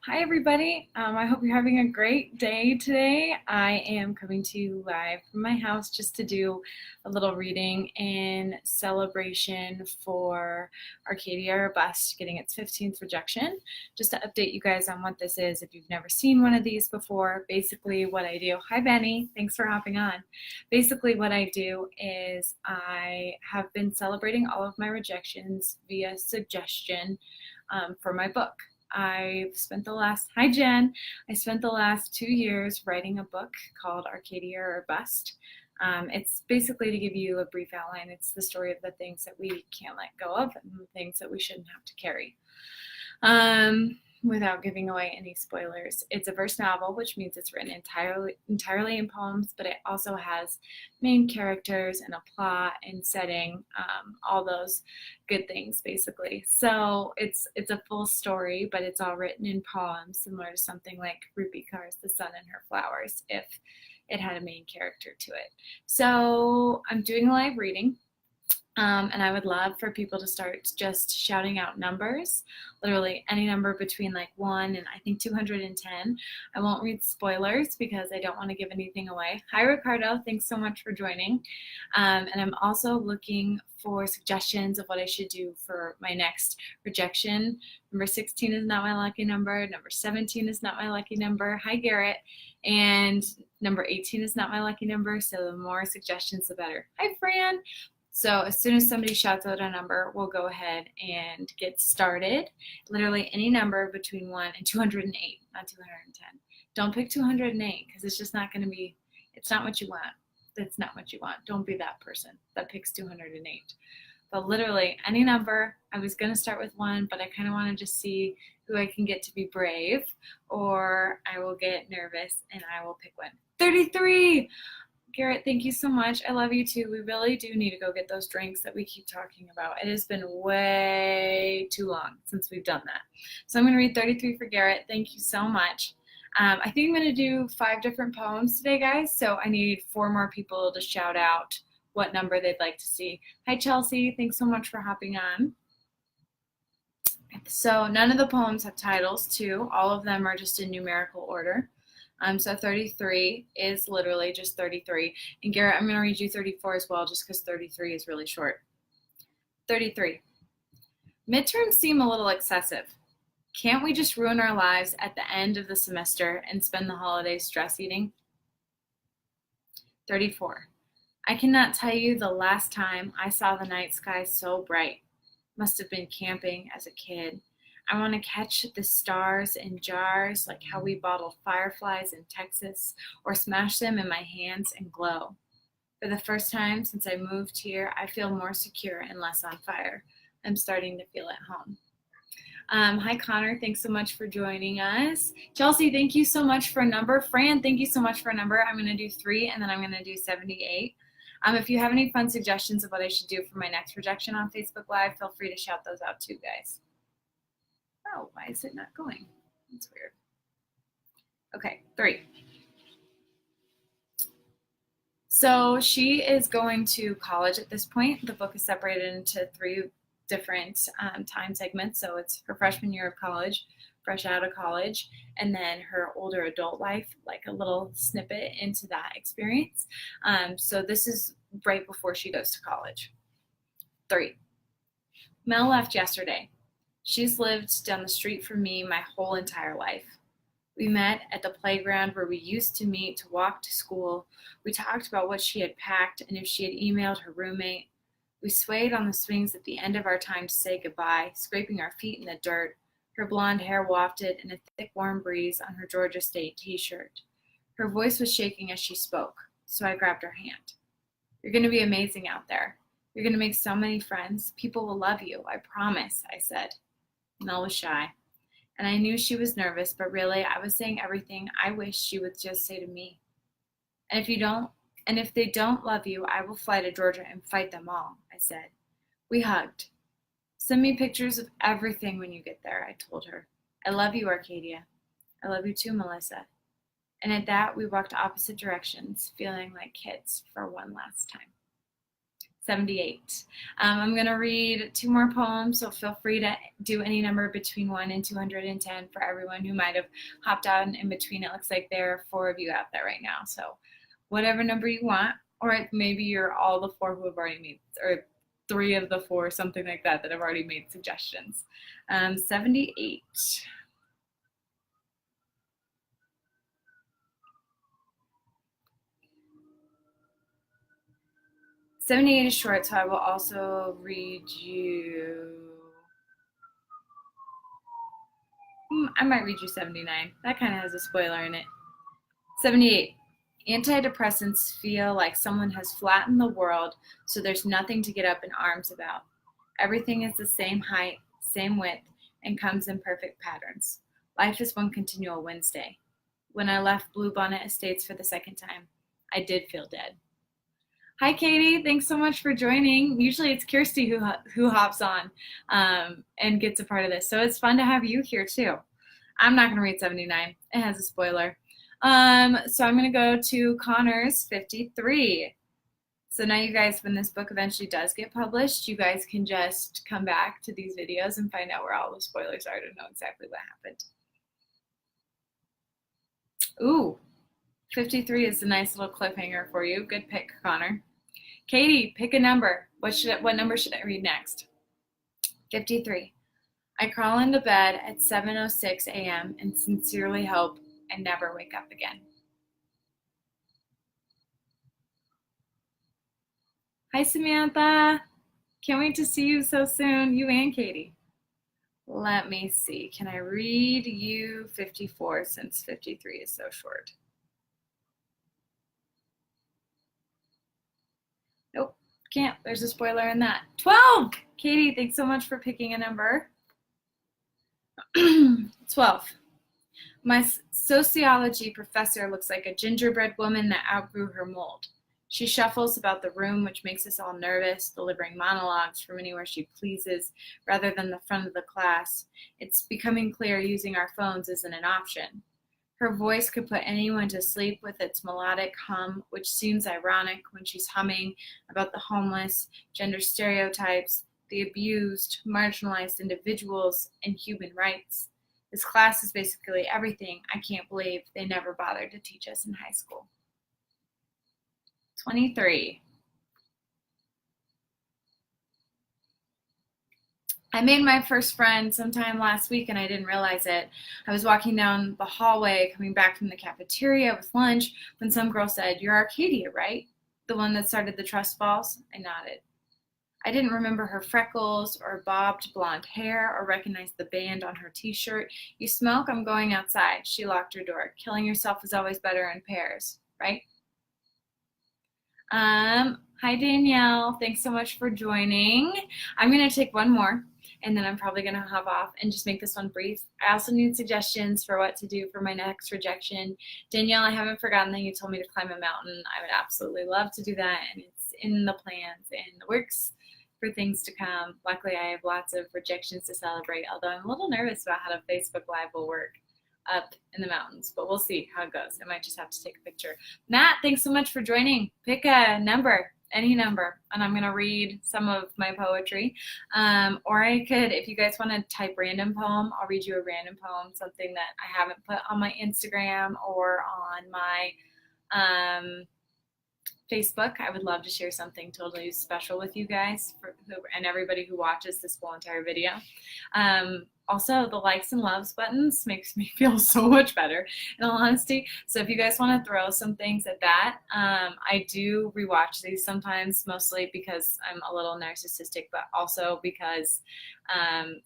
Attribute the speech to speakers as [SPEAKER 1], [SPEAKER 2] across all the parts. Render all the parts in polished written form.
[SPEAKER 1] Hi, everybody. I hope you're having a great day today. I am coming to you live from my house just to do a little reading in celebration for Arcadia Robust getting its 15th rejection. Just to update you guys on what this is if you've never seen one of these before. Basically, what I do, hi, Benny, thanks for hopping on. Basically, what I do is I have been celebrating all of my rejections via suggestion for my book. Hi Jen. I spent the last 2 years writing a book called Arcadia or Bust. It's basically to give you a brief outline. It's the story of the things that we can't let go of and the things that we shouldn't have to carry. Without giving away any spoilers, it's a verse novel, which means it's written entirely in poems, but it also has main characters and a plot and setting, all those good things basically. So it's a full story, but it's all written in poems, similar to something like Rupi Kaur's The Sun and Her Flowers, if it had a main character to it. So I'm doing a live reading. And I would love for people to start just shouting out numbers, literally any number between like 1 and I think 210. I won't read spoilers because I don't want to give anything away. Hi, Ricardo. Thanks so much for joining. And I'm also looking for suggestions of what I should do for my next rejection. Number 16 is not my lucky number. Number 17 is not my lucky number. Hi, Garrett. And number 18 is not my lucky number. So the more suggestions, the better. Hi, Fran. So as soon as somebody shouts out a number, we'll go ahead and get started. Literally any number between 1 and 208, not 210. Don't pick 208 because it's just not going to be, it's not what you want. That's not what you want. Don't be that person that picks 208. But literally any number. I was going to start with 1, but I kind of want to just see who I can get to be brave, or I will get nervous and I will pick 1. 33! Garrett, thank you so much. I love you too. We really do need to go get those drinks that we keep talking about. It has been way too long since we've done that. So I'm going to read 33 for Garrett. Thank you so much. I think I'm going to do 5 different poems today, guys. So I need 4 more people to shout out what number they'd like to see. Hi, Chelsea. Thanks so much for hopping on. So none of the poems have titles, too. All of them are just in numerical order. So 33 is literally just 33. And Garrett, I'm going to read you 34 as well, just because 33 is really short. 33. Midterms seem a little excessive. Can't we just ruin our lives at the end of the semester and spend the holidays stress eating? 34. I cannot tell you the last time I saw the night sky so bright. Must have been camping as a kid. I want to catch the stars in jars like how we bottle fireflies in Texas or smash them in my hands and glow. For the first time since I moved here, I feel more secure and less on fire. I'm starting to feel at home. Hi, Connor. Thanks so much for joining us. Chelsea, thank you so much for a number. Fran, thank you so much for a number. I'm going to do 3 and then I'm going to do 78. If you have any fun suggestions of what I should do for my next rejection on Facebook Live, feel free to shout those out too, guys. Oh, why is it not going? That's weird. Okay, 3. So she is going to college at this point. The book is separated into 3 different time segments. So it's her freshman year of college, fresh out of college, and then her older adult life, like a little snippet into that experience. So this is right before she goes to college. 3. Mel left yesterday. She's lived down the street from me my whole entire life. We met at the playground where we used to meet to walk to school. We talked about what she had packed and if she had emailed her roommate. We swayed on the swings at the end of our time to say goodbye, scraping our feet in the dirt. Her blonde hair wafted in a thick, warm breeze on her Georgia State t-shirt. Her voice was shaking as she spoke, so I grabbed her hand. You're going to be amazing out there. You're going to make so many friends. People will love you, I promise, I said. Mel was shy, and I knew she was nervous, but really I was saying everything I wish she would just say to me. And if they don't love you, I will fly to Georgia and fight them all, I said. We hugged. Send me pictures of everything when you get there, I told her. I love you, Arcadia. I love you too, Melissa. And at that, we walked opposite directions, feeling like kids for one last time. 78. I'm going to read two more poems, so feel free to do any number between 1 and 210 for everyone who might have hopped out and in between. It looks like there are 4 of you out there right now, so whatever number you want, or maybe you're all the 4 who have already made, or 3 of the 4, something like that, that have already made suggestions. 78. 78 is short, so I will also read you. I might read you 79. That kind of has a spoiler in it. 78. Antidepressants feel like someone has flattened the world, so there's nothing to get up in arms about. Everything is the same height, same width, and comes in perfect patterns. Life is one continual Wednesday. When I left Bluebonnet Estates for the second time, I did feel dead. Hi, Katie. Thanks so much for joining. Usually it's Kirsty who hops on and gets a part of this, so it's fun to have you here too. I'm not going to read 79. It has a spoiler. So I'm going to go to Connor's 53. So now you guys, when this book eventually does get published, you guys can just come back to these videos and find out where all the spoilers are to know exactly what happened. Ooh, 53 is a nice little cliffhanger for you. Good pick, Connor. Katie, pick a number. What number should I read next? 53. I crawl into bed at 7:06 a.m. and sincerely hope I never wake up again. Hi, Samantha. Can't wait to see you so soon, you and Katie. Let me see. Can I read you 54 since 53 is so short? Nope, can't. There's a spoiler in that. 12! Katie, thanks so much for picking a number. 12. My sociology professor looks like a gingerbread woman that outgrew her mold. She shuffles about the room, which makes us all nervous, delivering monologues from anywhere she pleases rather than the front of the class. It's becoming clear using our phones isn't an option. Her voice could put anyone to sleep with its melodic hum, which seems ironic when she's humming about the homeless, gender stereotypes, the abused, marginalized individuals, and human rights. This class is basically everything I can't believe they never bothered to teach us in high school. 23. I made my first friend sometime last week and I didn't realize it. I was walking down the hallway coming back from the cafeteria with lunch when some girl said, "You're Arcadia, right? The one that started the trust balls?" I nodded. I didn't remember her freckles or bobbed blonde hair or recognize the band on her t-shirt. "You smoke? I'm going outside." She locked her door. Killing yourself is always better in pairs, right? Hi, Danielle. Thanks so much for joining. I'm going to take one more, and then I'm probably going to hop off and just make this one brief. I also need suggestions for what to do for my next rejection. Danielle, I haven't forgotten that you told me to climb a mountain. I would absolutely love to do that, and it's in the plans and the works for things to come. Luckily, I have lots of rejections to celebrate, although I'm a little nervous about how the Facebook Live will work up in the mountains, but we'll see how it goes. I might just have to take a picture. Matt, thanks so much for joining. Pick a number, any number, and I'm going to read some of my poetry. Or I could, if you guys want to type random poem, I'll read you a random poem, something that I haven't put on my Instagram or on my Facebook. I would love to share something totally special with you guys and everybody who watches this whole entire video. Also, the likes and loves buttons makes me feel so much better, in all honesty. So if you guys want to throw some things at that, I do rewatch these sometimes, mostly because I'm a little narcissistic, but also because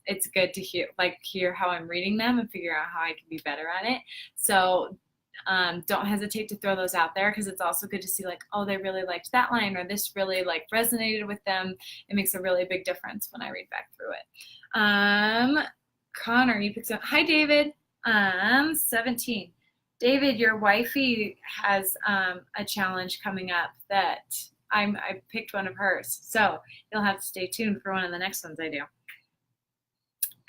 [SPEAKER 1] it's good to hear how I'm reading them and figure out how I can be better at it. So don't hesitate to throw those out there, because it's also good to see oh, they really liked that line, or this really resonated with them. It makes a really big difference when I read back through it. Connor, you picked up. Hi, David. 17. David, your wifey has a challenge coming up that I picked one of hers, so you'll have to stay tuned for one of the next ones I do.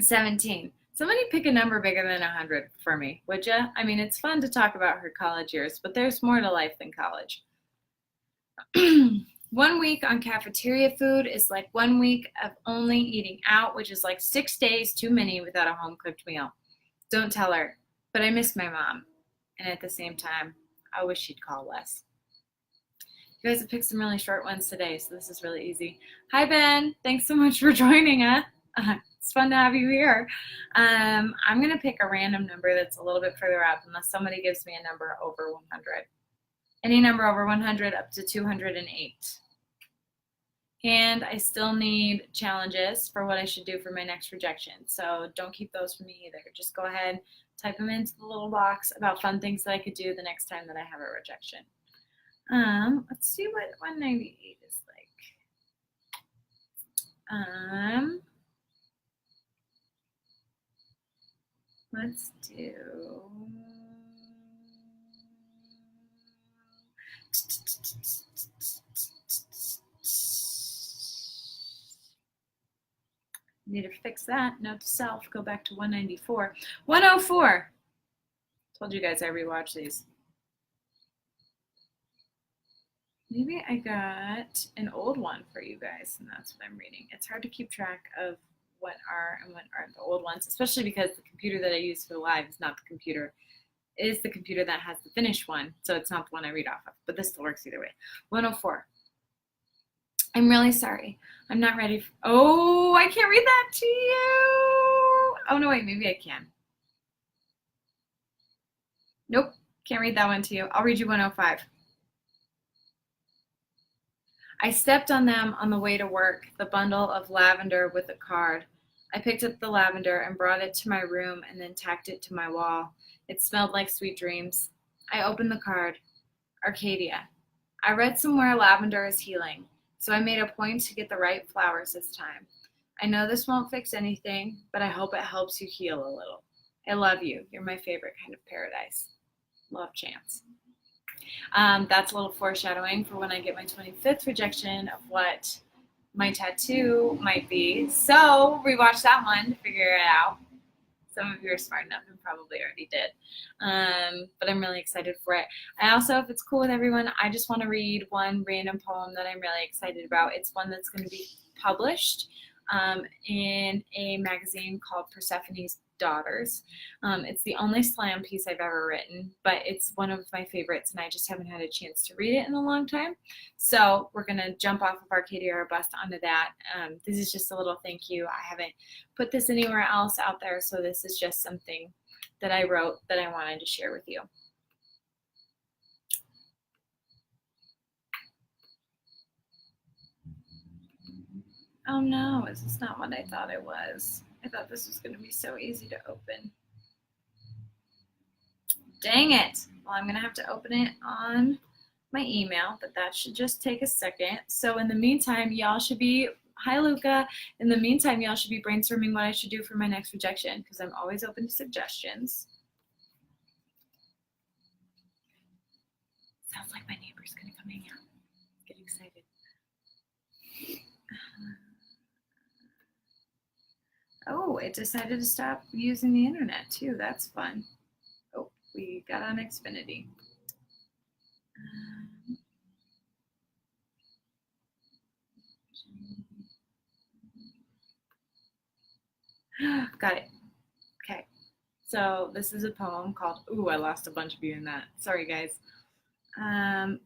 [SPEAKER 1] 17. Somebody pick a number bigger than 100 for me, would you? I mean, it's fun to talk about her college years, but there's more to life than college. 1 week on cafeteria food is like 1 week of only eating out, which is like 6 days too many without a home cooked meal. Don't tell her, but I miss my mom. And at the same time, I wish she'd call less. You guys have picked some really short ones today, so this is really easy. Hi, Ben. Thanks so much for joining us. It's fun to have you here. I'm going to pick a random number that's a little bit further up unless somebody gives me a number over 100. Any number over 100 up to 208. And I still need challenges for what I should do for my next rejection. So don't keep those for me either. Just go ahead, type them into the little box about fun things that I could do the next time that I have a rejection. Let's see what 198 is like. Let's do need to fix that. Note to self, go back to 194. 104. Told you guys I rewatch these. Maybe I got an old one for you guys, and that's what I'm reading. It's hard to keep track of what are and what aren't the old ones, especially because the computer that I use for live is not the computer. It is the computer that has the finished one, so it's not the one I read off of, but this still works either way. 104. I'm really sorry. I'm not ready. Oh, I can't read that to you. Oh, no, wait, maybe I can. Nope, can't read that one to you. I'll read you 105. I stepped on them on the way to work, the bundle of lavender with a card. I picked up the lavender and brought it to my room and then tacked it to my wall. It smelled like sweet dreams. I opened the card. Arcadia. I read somewhere lavender is healing, so I made a point to get the right flowers this time. I know this won't fix anything, but I hope it helps you heal a little. I love you. You're my favorite kind of paradise. Love, Chance. That's a little foreshadowing for when I get my 25th rejection of what my tattoo might be. So rewatch that one to figure it out. Some of you are smart enough and probably already did. But I'm really excited for it. I also, if it's cool with everyone, I just want to read one random poem that I'm really excited about. It's one that's going to be published in a magazine called Persephone's Daughters. It's the only slam piece I've ever written, but it's one of my favorites, and I just haven't had a chance to read it in a long time. So we're going to jump off of Arcadia or Bust onto that. This is just a little thank you. I haven't put this anywhere else out there, so this is just something that I wrote that I wanted to share with you. Oh no, this is not what I thought it was. I thought this was going to be so easy to open. Dang it. Well, I'm going to have to open it on my email, but that should just take a second. So in the meantime, y'all should be, hi Luca, in the meantime, y'all should be brainstorming what I should do for my next rejection, because I'm always open to suggestions. Sounds like my neighbor's going to come hang out. Get excited. Oh, it decided to stop using the internet too. That's fun. Oh, we got on Xfinity. Got it. Okay. So this is a poem called, ooh, I lost a bunch of you in that. Sorry, guys. Damn.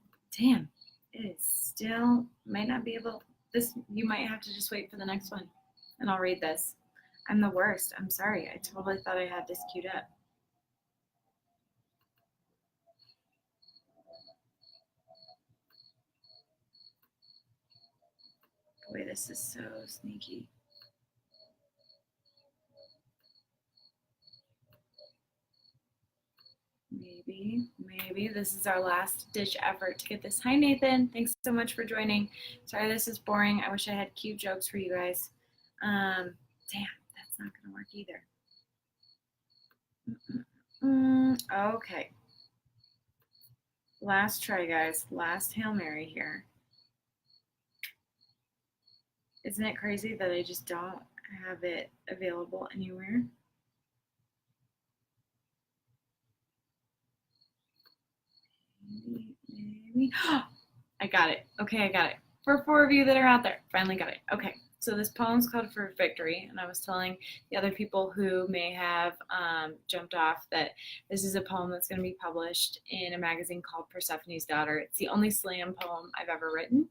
[SPEAKER 1] It is still, might not be able, this, you might have to just wait for the next one. And I'll read this. I'm the worst. I'm sorry. I totally thought I had this queued up. Boy, this is so sneaky. Maybe this is our last ditch effort to get this. Hi, Nathan. Thanks so much for joining. Sorry this is boring. I wish I had cute jokes for you guys. Damn, that's not going to work either. Okay. Last try, guys. Last Hail Mary here. Isn't it crazy that I just don't have it available anywhere? Maybe. I got it. Okay, I got it. For 4 of you that are out there. Finally got it. Okay. So this poem's called For Victory, and I was telling the other people who may have jumped off that this is a poem that's going to be published in a magazine called Persephone's Daughter. It's the only slam poem I've ever written,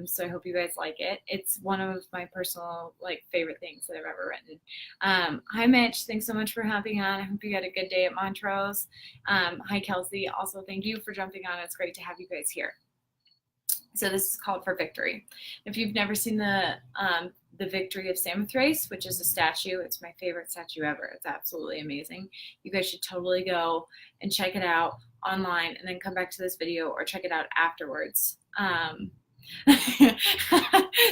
[SPEAKER 1] so I hope you guys like it. It's one of my personal favorite things that I've ever written. Hi Mitch, thanks so much for hopping on. I hope you had a good day at Montrose. Hi Kelsey, also thank you for jumping on. It's great to have you guys here. So this is called For Victory. If you've never seen the Victory of Samothrace, which is a statue, it's my favorite statue ever. It's absolutely amazing. You guys should totally go and check it out online and then come back to this video or check it out afterwards.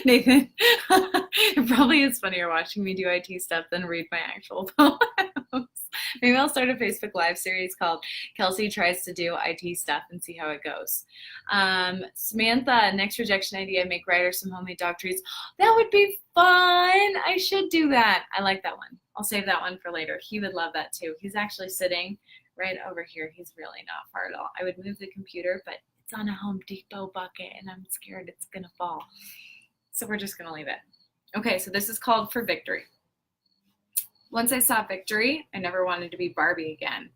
[SPEAKER 1] Nathan, it probably is funnier watching me do IT stuff than read my actual poems. Maybe I'll start a Facebook Live series called Kelsey Tries to Do IT Stuff and see how it goes. Samantha, next rejection idea, make Ryder some homemade dog treats. That would be fun. I should do that. I like that one. I'll save that one for later. He would love that too. He's actually sitting right over here. He's really not far at all. I would move the computer, but it's on a Home Depot bucket and I'm scared it's gonna fall. So we're just gonna leave it. Okay, so this is called For Victory. Once I saw Victory, I never wanted to be Barbie again.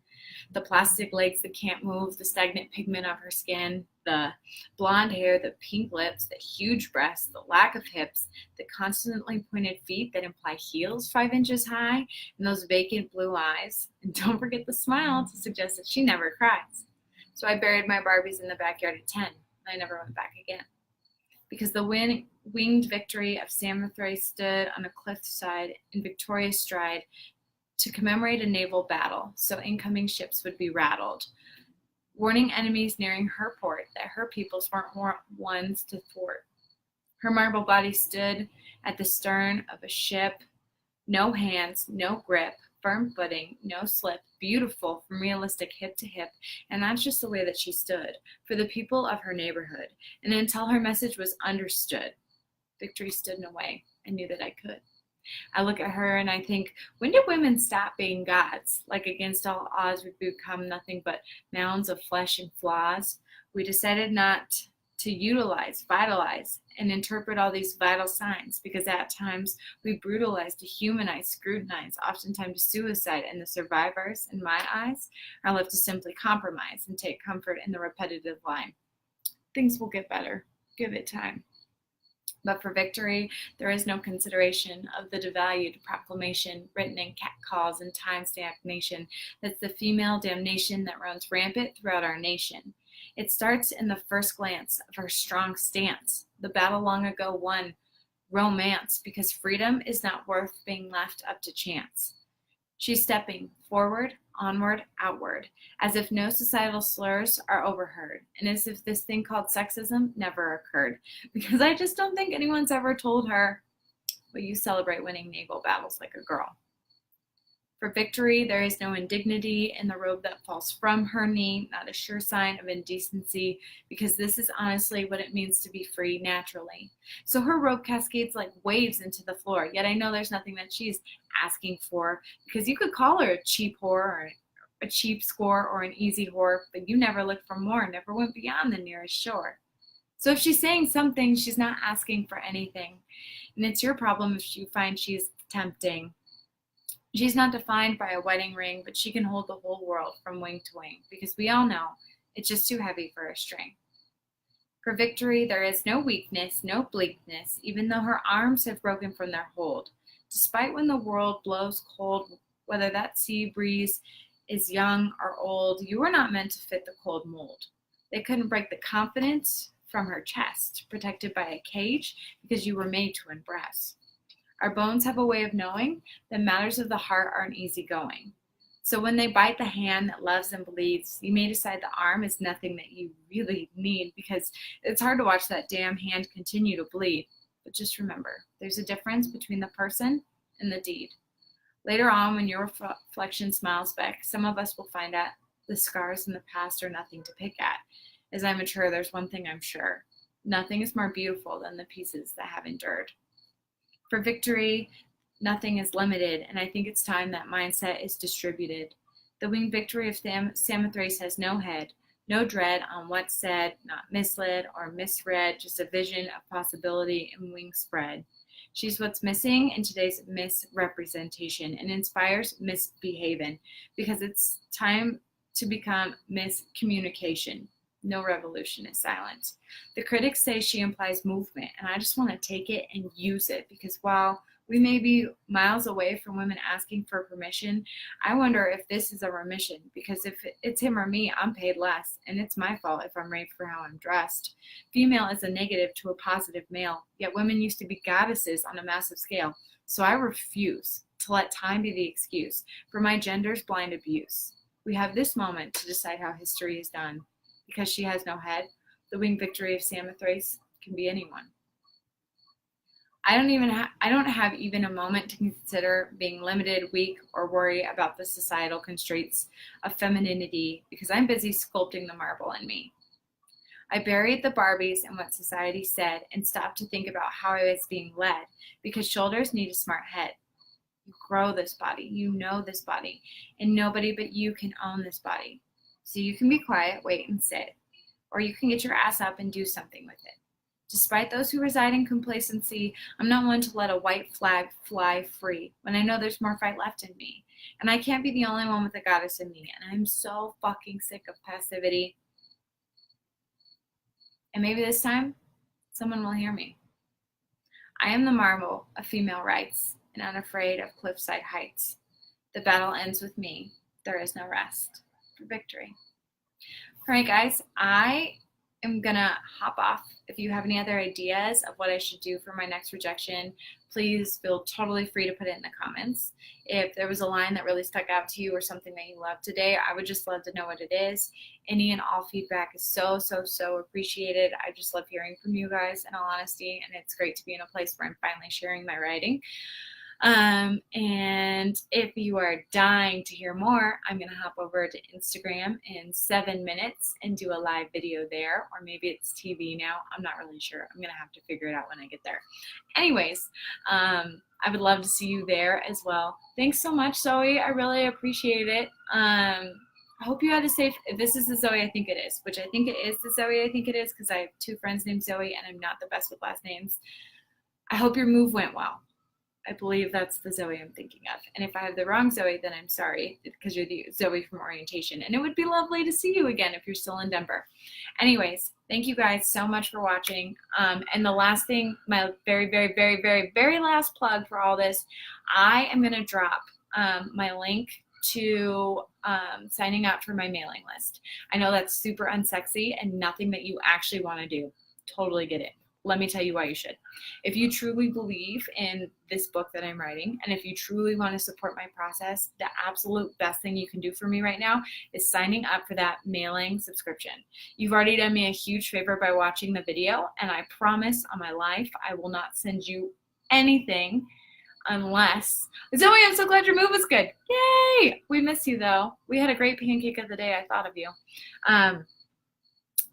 [SPEAKER 1] The plastic legs that can't move, the stagnant pigment of her skin, the blonde hair, the pink lips, the huge breasts, the lack of hips, the constantly pointed feet that imply heels 5 inches high, and those vacant blue eyes. And don't forget the smile to suggest that she never cries. So I buried my Barbies in the backyard at 10, and I never went back again. Because the winged Victory of Samothrace stood on a cliffside in victorious stride to commemorate a naval battle, so incoming ships would be rattled, warning enemies nearing her port that her peoples weren't ones to thwart. Her marble body stood at the stern of a ship, no hands, no grip, firm footing, no slip, beautiful from realistic hip to hip, and that's just the way that she stood, for the people of her neighborhood, and until her message was understood. Victory stood in a way I knew that I could. I look at her and I think, when did women stop being gods? Like against all odds we become nothing but mounds of flesh and flaws. We decided not to utilize, vitalize, and interpret all these vital signs because at times we brutalize, dehumanize, scrutinize, oftentimes suicide, and the survivors, in my eyes, are left to simply compromise and take comfort in the repetitive line. Things will get better. Give it time. But for Victory, there is no consideration of the devalued proclamation written in catcalls and time stagnation. That's the female damnation that runs rampant throughout our nation. It starts in the first glance of her strong stance, the battle long ago won, romance, because freedom is not worth being left up to chance. She's stepping forward, onward, outward, as if no societal slurs are overheard, and as if this thing called sexism never occurred, because I just don't think anyone's ever told her, well, you celebrate winning naval battles like a girl. For Victory, there is no indignity in the robe that falls from her knee, not a sure sign of indecency, because this is honestly what it means to be free naturally. So her robe cascades like waves into the floor, yet I know there's nothing that she's asking for, because you could call her a cheap whore or a cheap score or an easy whore, but you never looked for more, never went beyond the nearest shore. So if she's saying something, she's not asking for anything, and it's your problem if you find she's tempting. She's not defined by a wedding ring, but she can hold the whole world from wing to wing, because we all know it's just too heavy for a string. For Victory, there is no weakness, no bleakness, even though her arms have broken from their hold. Despite when the world blows cold, whether that sea breeze is young or old, you were not meant to fit the cold mold. They couldn't break the confidence from her chest, protected by a cage, because you were made to impress. Our bones have a way of knowing that matters of the heart aren't easygoing. So when they bite the hand that loves and bleeds, you may decide the arm is nothing that you really need, because it's hard to watch that damn hand continue to bleed. But just remember, there's a difference between the person and the deed. Later on, when your reflection smiles back, some of us will find out the scars in the past are nothing to pick at. As I mature, there's one thing I'm sure. Nothing is more beautiful than the pieces that have endured. For Victory, nothing is limited, and I think it's time that mindset is distributed. The winged Victory of Samothrace has no head, No dread on what's said, not misled or misread, just a vision of possibility and wings spread. She's what's missing in today's misrepresentation and inspires misbehaving because it's time to become miscommunication. No revolution is silent. The critics say she implies movement, and I just want to take it and use it because while we may be miles away from women asking for permission, I wonder if this is a remission because if it's him or me, I'm paid less, and it's my fault if I'm raped for how I'm dressed. Female is a negative to a positive male, yet women used to be goddesses on a massive scale, so I refuse to let time be the excuse for my gender's blind abuse. We have this moment to decide how history is done. Because she has no head, the winged victory of Samothrace can be anyone. I don't have even a moment to consider being limited, weak, or worry about the societal constraints of femininity because I'm busy sculpting the marble in me. I buried the Barbies and what society said and stopped to think about how I was being led because shoulders need a smart head. You grow this body, you know this body, and nobody but you can own this body. So you can be quiet, wait, and sit, or you can get your ass up and do something with it. Despite those who reside in complacency, I'm not one to let a white flag fly free when I know there's more fight left in me. And I can't be the only one with a goddess in me, and I'm so fucking sick of passivity. And maybe this time, someone will hear me. I am the marble of female rights and unafraid of cliffside heights. The battle ends with me. There is no rest. For victory. All right, guys, I am gonna hop off. If you have any other ideas of what I should do for my next rejection, please feel totally free to put it in the comments. If there was a line that really stuck out to you or something that you loved today, I would just love to know what it is. Any and all feedback is so appreciated. I just love hearing from you guys in all honesty, and it's great to be in a place where I'm finally sharing my writing. And if you are dying to hear more, I'm going to hop over to Instagram in 7 minutes and do a live video there, or maybe it's TV now. I'm not really sure. I'm going to have to figure it out when I get there. Anyways, I would love to see you there as well. Thanks so much, Zoe. I really appreciate it. I hope you had a safe, this is the Zoe I think it is, which I think it is the Zoe I think it is because I have 2 friends named Zoe and I'm not the best with last names. I hope your move went well. I believe that's the Zoe I'm thinking of. And if I have the wrong Zoe, then I'm sorry because you're the Zoe from orientation. And it would be lovely to see you again if you're still in Denver. Anyways, thank you guys so much for watching. And the last thing, my very last plug for all this, I am going to drop my link to signing up for my mailing list. I know that's super unsexy and nothing that you actually want to do. Totally get it. Let me tell you why you should. If you truly believe in this book that I'm writing, and if you truly want to support my process, the absolute best thing you can do for me right now is signing up for that mailing subscription. You've already done me a huge favor by watching the video, and I promise on my life I will not send you anything unless... Zoe, I'm so glad your move was good. Yay! We miss you, though. We had a great pancake of the day. I thought of you.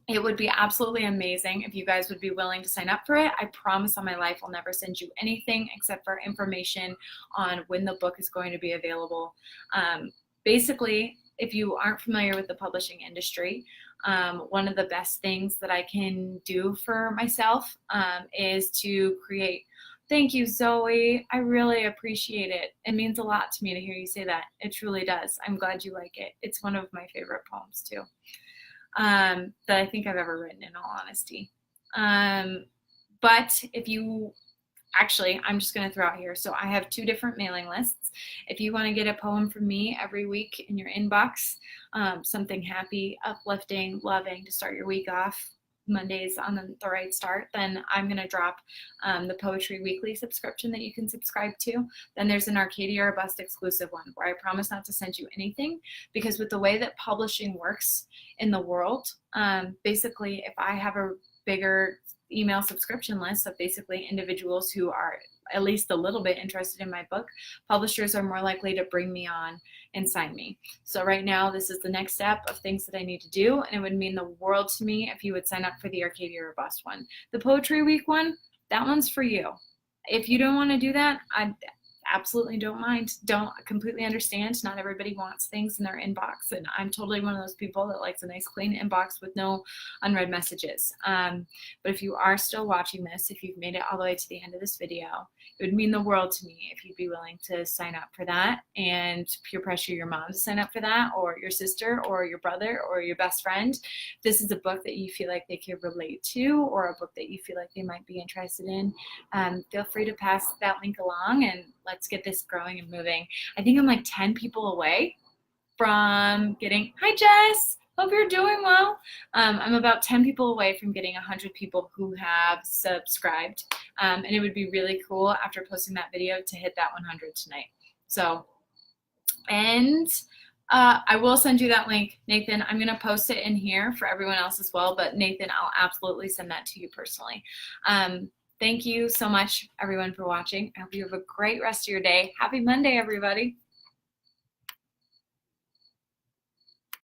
[SPEAKER 1] It would be absolutely amazing if you guys would be willing to sign up for it. I promise on my life I'll never send you anything except for information on when the book is going to be available. Basically, if you aren't familiar with the publishing industry, one of the best things that I can do for myself is to create. Thank you, Zoe. I really appreciate it. It means a lot to me to hear you say that. It truly does. I'm glad you like it. It's one of my favorite poems too. That I think I've ever written, in all honesty. But if you, actually, I'm just going to throw out here. So I have 2 different mailing lists. If you want to get a poem from me every week in your inbox, something happy, uplifting, loving to start your week off, Mondays on the right start, then I'm going to drop the Poetry Weekly subscription that you can subscribe to. Then there's an Arcadia or Bust exclusive one where I promise not to send you anything, because with the way that publishing works in the world, basically if I have a bigger email subscription list of basically individuals who are at least a little bit interested in my book, publishers are more likely to bring me on and sign me. So right now, this is the next step of things that I need to do, and it would mean the world to me if you would sign up for the Arcadia or Bust one. The Poetry Week one, that one's for you. If you don't want to do that, absolutely don't mind. Don't completely understand. Not everybody wants things in their inbox, and I'm totally one of those people that likes a nice clean inbox with no unread messages. But if you are still watching this, if you've made it all the way to the end of this video, it would mean the world to me if you'd be willing to sign up for that and peer pressure your mom to sign up for that, or your sister, or your brother, or your best friend. If this is a book that you feel like they could relate to, or a book that you feel like they might be interested in, feel free to pass that link along, and let's get this growing and moving. I think I'm like 10 people away from getting, hi Jess, hope you're doing well. I'm about 10 people away from getting 100 people who have subscribed. And it would be really cool after posting that video to hit that 100 tonight. So, and I will send you that link, Nathan. I'm gonna post it in here for everyone else as well, but Nathan, I'll absolutely send that to you personally. Thank you so much, everyone, for watching. I hope you have a great rest of your day. Happy Monday, everybody.